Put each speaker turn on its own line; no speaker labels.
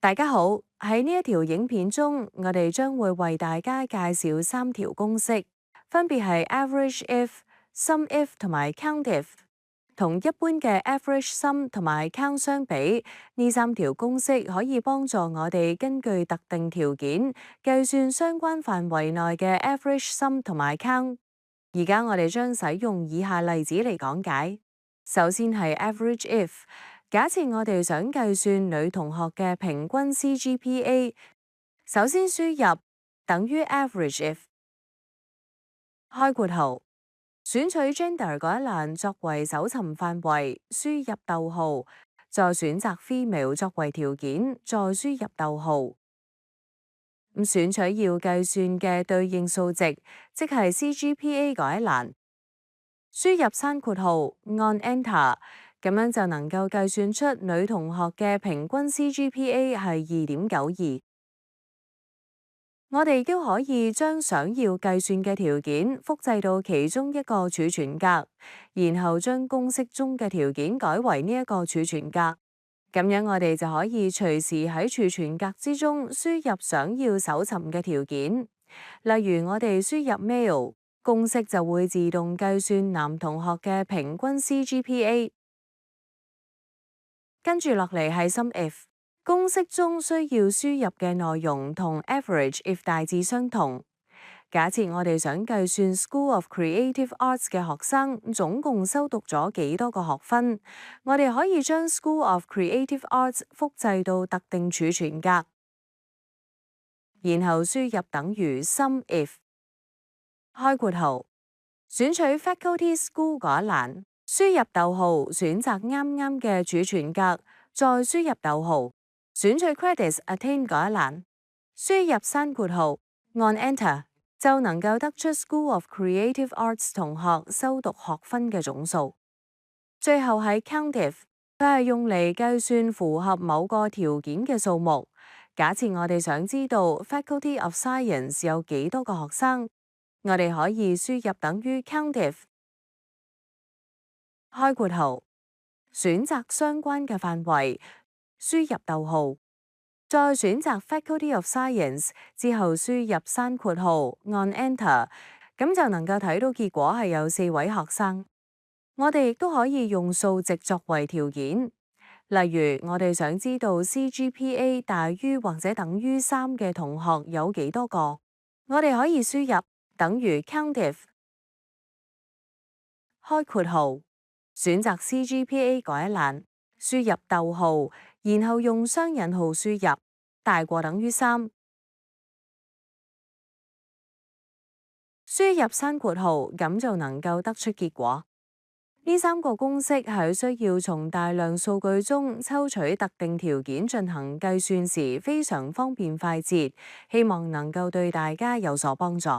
大家好，喺呢一條影片中，我哋將會為大家介紹三條公式，分別係 average if、sum if 同埋 count if。同一般嘅 average sum 同埋 count 相比，呢三條公式可以幫助我哋根據特定條件計算相關範圍內嘅 average sum 同埋 count。而家我哋將使用以下例子嚟講解。首先係 average if。假設我哋想計算女同學嘅平均 CGPA，首先輸入等於 average if， 開括號，選取 gender 嗰一欄作為搜尋範圍，輸入逗號，再選擇 female 作為條件，再輸入逗號。選取要計算嘅對應數值，即係 CGPA 嗰一欄，輸入閂括號，按 Enter。咁樣就能夠計算出女同學嘅平均 CGPA 係2.92。我哋亦都可以將想要計算嘅條件複製到其中一個儲存格，然後將公式中嘅條件改為呢一個儲存格。咁樣我哋就可以隨時喺儲存格之中輸入想要搜尋嘅條件。例如我哋輸入 male， 公式就會自動計算男同學嘅平均 CGPA。跟住落嚟係 sum if， 公式中需要輸入嘅內容同 average if 大致相同。假設我哋想計算 School of Creative Arts 嘅學生總共修讀咗幾多個學分，我哋可以將 School of Creative Arts 複製到特定儲存格，然後輸入等於 sum if， 開括號，選取 Faculty School 嗰一欄，輸入逗號，選擇啱啱嘅儲存格，再輸入逗號，選取 Credits Attained 嗰一欄，輸入閂括號，按 Enter 就能夠得出 School of Creative Arts 同學修讀學分嘅總數。最後係 Count if， 佢係用嚟計算符合某個條件嘅數目。假設我哋想知道 Faculty of Science 有幾多個學生，我哋可以輸入等於 Count if，開括號，選擇相關嘅範圍，輸入逗號，再選擇 Faculty of Science 之後輸入閂括號，按 Enter， 咁就能夠睇到結果係有4位學生。我哋亦都可以用數值作為條件，例如我哋想知道 CGPA 大於或者等於3嘅同學有幾多個，我哋可以輸入等於 Count if， 開括號，選擇 CGPA 嗰一欄，輸入逗號，然後用雙引號輸入大過等於3，輸入閂括號，咁就能夠得出結果。呢3個公式喺需要從大量數據中抽取特定條件進行計算時非常方便快捷，希望能夠對大家有所幫助。